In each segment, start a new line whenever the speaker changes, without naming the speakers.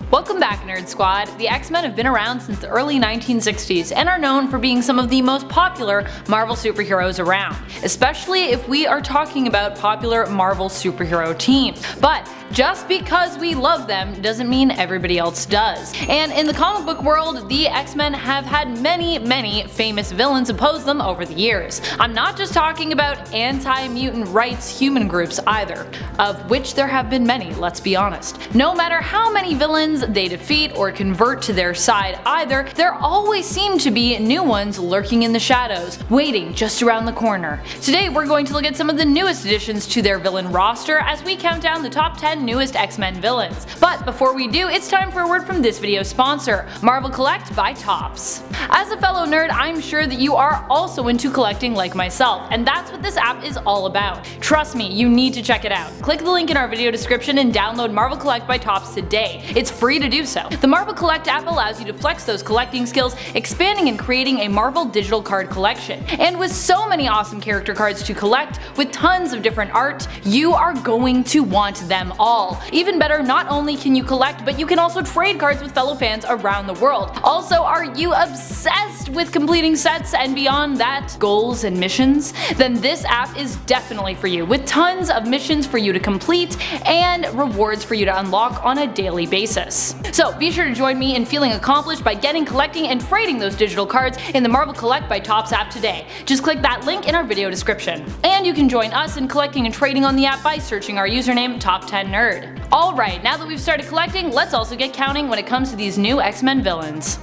Welcome back, Nerd Squad! The X-Men have been around since the early 1960s and are known for being some of the most popular Marvel superheroes around, especially if we are talking about popular Marvel superhero teams. But just because we love them doesn't mean everybody else does. And in the comic book world, the X-Men have had many famous villains oppose them over the years. I'm not just talking about anti-mutant rights human groups either, of which there have been many, let's be honest. No matter how many villains they defeat or convert to their side either, there always seem to be new ones lurking in the shadows, waiting just around the corner. Today we're going to look at some of the newest additions to their villain roster as we count down the top 10 newest X-Men villains. But before we do, it's time for a word from this video's sponsor, Marvel Collect by Topps. As a fellow nerd, I'm sure that you are also into collecting like myself, and that's what this app is all about. Trust me, you need to check it out. Click the link in our video description and download Marvel Collect by Topps today. It's free to do so. The Marvel Collect app allows you to flex those collecting skills, expanding and creating a Marvel digital card collection. And with so many awesome character cards to collect, with tons of different art, you are going to want them all. Even better, not only can you collect, but you can also trade cards with fellow fans around the world. Also, are you obsessed with completing sets and beyond that, goals and missions? Then this app is definitely for you, with tons of missions for you to complete and rewards for you to unlock on a daily basis. So be sure to join me in feeling accomplished by getting, collecting, and trading those digital cards in the Marvel Collect by Topps app today. Just click that link in our video description. And you can join us in collecting and trading on the app by searching our username Top10Nerd. Alright, now that we've started collecting, let's also get counting when it comes to these new X-Men villains.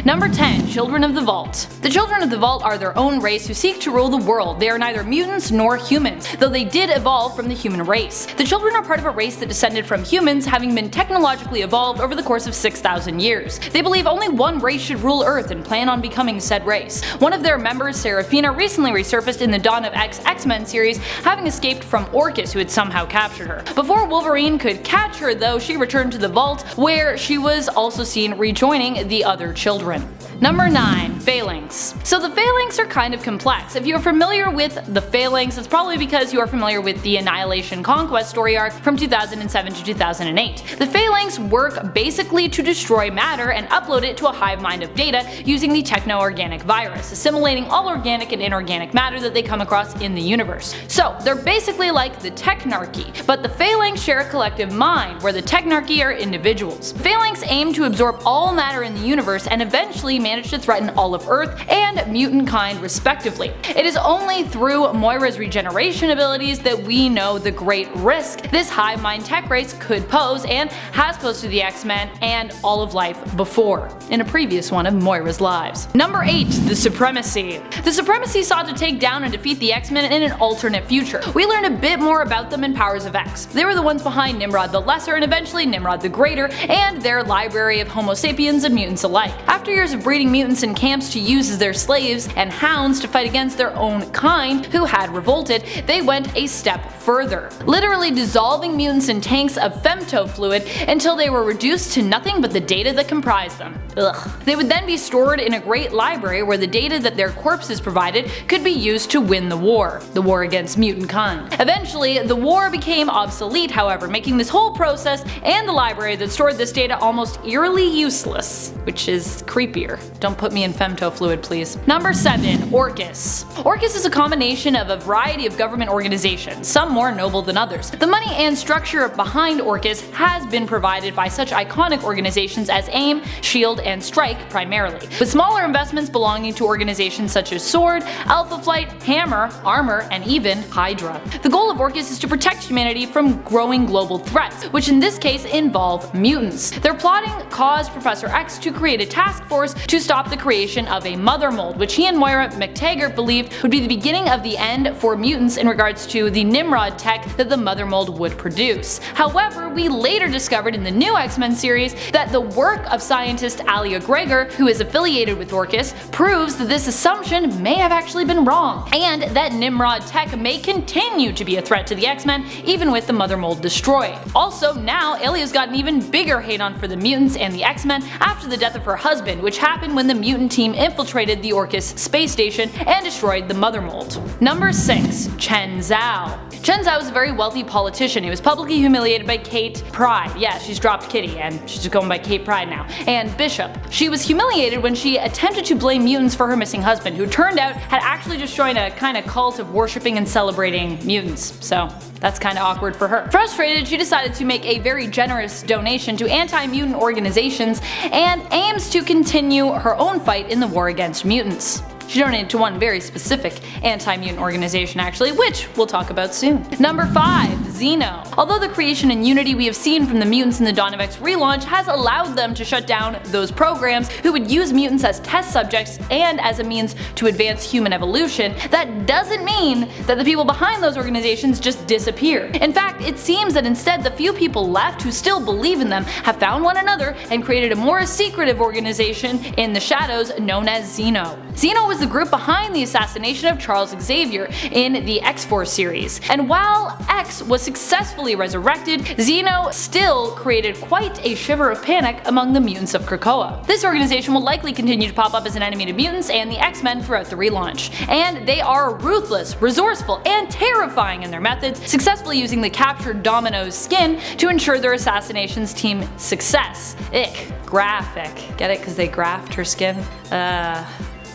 Number 10. Children of the Vault. The Children of the Vault are their own race who seek to rule the world. They are neither mutants nor humans, though they did evolve from the human race. The children are part of a race that descended from humans, having been technologically evolved over the course of 6,000 years. They believe only one race should rule Earth and plan on becoming said race. One of their members, Seraphina, recently resurfaced in the Dawn of X-Men series, having escaped from Orcas, who had somehow captured her. Before Wolverine could catch her though, she returned to the Vault, where she was also seen rejoining the other children. Number 9. Phalanx. So the Phalanx are kind of complex. If you are familiar with the Phalanx, it's probably because you are familiar with the Annihilation Conquest story arc from 2007 to 2008. The Phalanx work basically to destroy matter and upload it to a hive mind of data using the techno-organic virus, assimilating all organic and inorganic matter that they come across in the universe. So they're basically like the Technarchy, but the Phalanx share a collective mind, where the Technarchy are individuals. Phalanx aim to absorb all matter in the universe and eventually manage to threaten all of Earth and mutant kind respectively. It is only through Moira's regeneration abilities that we know the great risk this hive mind tech race could pose, and has posed to the X-Men and all of life before, in a previous one of Moira's lives. Number 8. The Supremacy. The Supremacy sought to take down and defeat the X-Men in an alternate future. We learned a bit more about them in Powers of X. They were the ones behind Nimrod the Lesser and eventually Nimrod the Greater, and their library of Homo sapiens and mutants alike. After years of breeding mutants in camps to use as their slaves and hounds to fight against their own kind who had revolted, they went a step further, literally dissolving mutants in tanks of femto fluid until they were reduced to nothing but the data that comprised them. Ugh. They would then be stored in a great library where the data that their corpses provided could be used to win the war against mutant kind. Eventually, the war became obsolete, however, making this whole process and the library that stored this data almost eerily useless, which is creepier. Don't put me in femto fluid, please. Number 7. Orcas. Orcas is a combination of a variety of government organizations, some more noble than others. The money and structure behind Orcas has been provided by such iconic organizations as AIM, SHIELD, and Strike primarily, with smaller investments belonging to organizations such as SWORD, Alpha Flight, Hammer, Armor, and even Hydra. The goal of Orcas is to protect humanity from growing global threats, which in this case involve mutants. Their plotting caused Professor X to create a task force to stop the creation of a mother mold, which he and Moira McTaggart believed would be the beginning of the end for mutants in regards to the Nimrod tech that the mother mold would produce. However, we later discovered in the new X-Men series that the work of scientist Alia Gregor, who is affiliated with Orcas, proves that this assumption may have actually been wrong, and that Nimrod tech may continue to be a threat to the X-Men even with the mother mold destroyed. Also, now Alia's got an even bigger hate on for the mutants and the X-Men after the death of her husband, which happened happened when the mutant team infiltrated the Orcas space station and destroyed the mother mold. Number 6. Chenzhou. Chenzhou is a very wealthy politician who was publicly humiliated by Kate Pride. Yeah, she's dropped Kitty and she's just going by Kate Pride now. And Bishop. She was humiliated when she attempted to blame mutants for her missing husband, who turned out had actually just joined a kind of cult of worshipping and celebrating mutants. So that's kind of awkward for her. Frustrated, she decided to make a very generous donation to anti-mutant organizations and aims to continue her own fight in the war against mutants. She donated to one very specific anti-mutant organization actually, which we'll talk about soon. Number 5. Zeno. Although the creation and unity we have seen from the mutants in the Dawn of X relaunch has allowed them to shut down those programs who would use mutants as test subjects and as a means to advance human evolution, that doesn't mean that the people behind those organizations just disappear. In fact, it seems that instead the few people left who still believe in them have found one another and created a more secretive organization in the shadows known as Zeno. Zeno was the group behind the assassination of Charles Xavier in the X-Force series, and while X was successfully resurrected, Zeno still created quite a shiver of panic among the mutants of Krakoa. This organization will likely continue to pop up as an enemy to mutants and the X-Men throughout the relaunch, and they are ruthless, resourceful, and terrifying in their methods, successfully using the captured Domino's skin to ensure their assassinations team success. Ick. Graphic. Get it? Because they graphed her skin?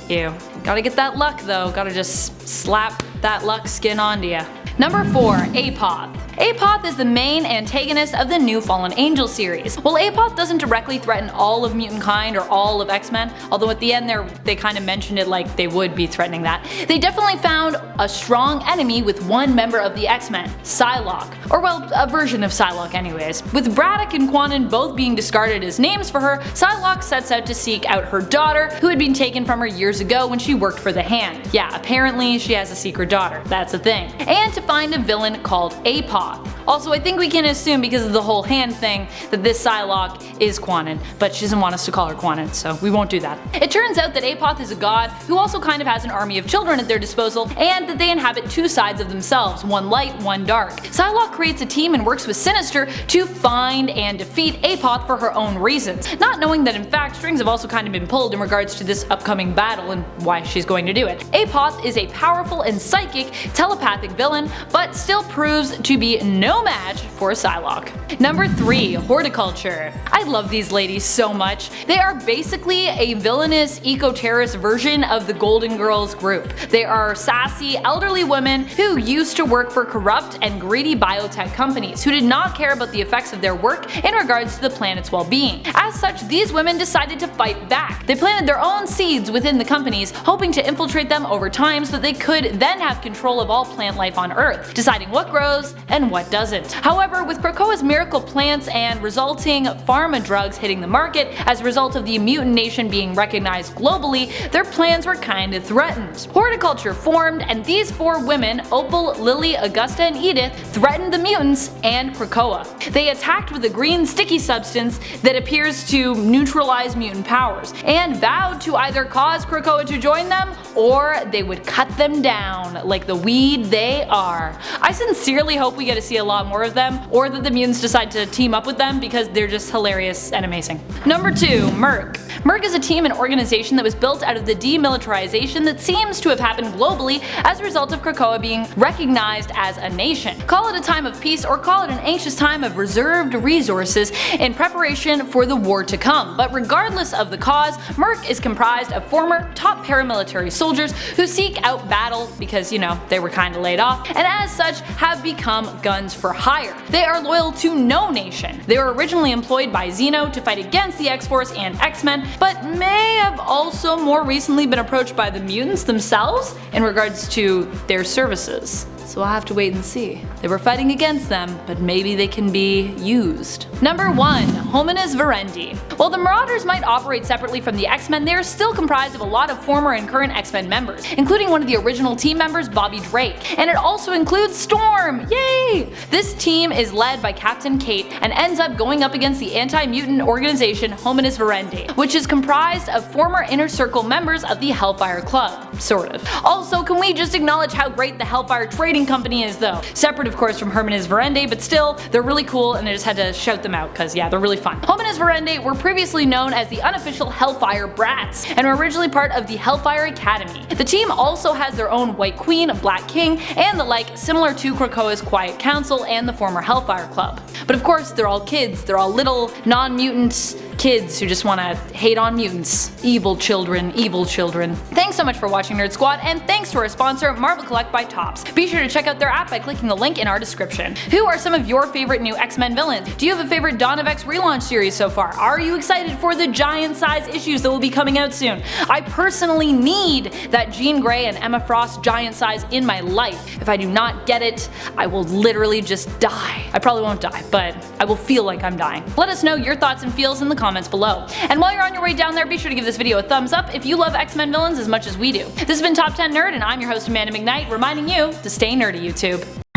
Ew. Gotta get that luck though, gotta just slap that luck skin onto ya. Number 4. Apoth. Apoth is the main antagonist of the new Fallen Angel series. While Apoth doesn't directly threaten all of mutant kind or all of X-Men, although at the end they kind of mentioned it like they would be threatening that, they definitely found a strong enemy with one member of the X-Men, Psylocke. Or well, a version of Psylocke anyways. With Braddock and Quanon both being discarded as names for her, Psylocke sets out to seek out her daughter, who had been taken from her years ago when she worked for the Hand. Yeah, apparently she has a secret daughter, that's a thing. And to find a villain called Apoth. Also, I think we can assume because of the whole Hand thing that this Psylocke is Quanon, but she doesn't want us to call her Quanon, so we won't do that. It turns out that Apoth is a god who also kind of has an army of children at their disposal, and that they inhabit two sides of themselves, one light, one dark. Psylocke creates a team and works with Sinister to find and defeat Apoth for her own reasons, not knowing that in fact strings have also kind of been pulled in regards to this upcoming battle and why she's going to do it. Apoth is a powerful and psychic telepathic villain, but still proves to be no match for Psylocke. Number 3. Horticulture. I love these ladies so much. They are basically a villainous eco-terrorist version of the Golden Girls group. They are sassy, elderly women who used to work for corrupt and greedy biotech companies who did not care about the effects of their work in regards to the planet's well-being. As such, these women decided to fight back. They planted their own seeds within the companies, hoping to infiltrate them over time so that they could then have control of all plant life on Earth, deciding what grows and what doesn't. However, with Krakoa's miracle plants and resulting pharma drugs hitting the market as a result of the mutant nation being recognized globally, their plans were kinda threatened. Horticulture formed, and these 4 women, Opal, Lily, Augusta, and Edith, threatened the mutants and Krakoa. They attacked with a green sticky substance that appears to neutralize mutant powers, and vowed to either cause Krakoa to join them or they would cut them down like the weed they are. I sincerely hope we get to see a lot more of them, or that the mutants decide to team up with them because they're just hilarious and amazing. Number 2. Merc. Merc is a team and organization that was built out of the demilitarization that seems to have happened globally as a result of Krakoa being recognized as a nation. Call it a time of peace or call it an anxious time of reserved resources in preparation for the war to come, but regardless of the cause, Merc is comprised of former top paramilitary soldiers who seek out battle because, you know, they were kinda laid off, and as such have become guns for hire. They are loyal to no nation. They were originally employed by Zeno to fight against the X-Force and X-Men, but may have also more recently been approached by the mutants themselves in regards to their services. So we'll have to wait and see. They were fighting against them, but maybe they can be used. Number 1. Hominis Virendi. While the Marauders might operate separately from the X-Men, they are still comprised of a lot of former and current X-Men members, including one of the original team members, Bobby Drake, and it also includes Storm! Yay! This team is led by Captain Kate and ends up going up against the anti-mutant organization Hominis Virendi, which is comprised of former Inner Circle members of the Hellfire Club. Sort of. Also, can we just acknowledge how great the Hellfire trading trading company is though. Separate of course from Hominis Virendi, but still, they're really cool and I just had to shout them out because yeah, they're really fun. Hominis Virendi were previously known as the unofficial Hellfire Brats and were originally part of the Hellfire Academy. The team also has their own White Queen, Black King, and the like, similar to Krakoa's Quiet Council and the former Hellfire Club. But of course, they're all kids, they're all little, non-mutant kids who just wanna hate on mutants. Evil children, evil children. Thanks so much for watching Nerd Squad, and thanks to our sponsor, Marvel Collect by Topps. Be sure to check out their app by clicking the link in our description. Who are some of your favorite new X-Men villains? Do you have a favorite Dawn of X relaunch series so far? Are you excited for the giant size issues that will be coming out soon? I personally need that Jean Grey and Emma Frost giant size in my life. If I do not get it, I will literally just die. I probably won't die, but I will feel like I'm dying. Let us know your thoughts and feels in the comments below. And while you're on your way down there, be sure to give this video a thumbs up if you love X-Men villains as much as we do. This has been Top 10 Nerd, and I'm your host Amanda McKnight, reminding you to stay nerdy, YouTube.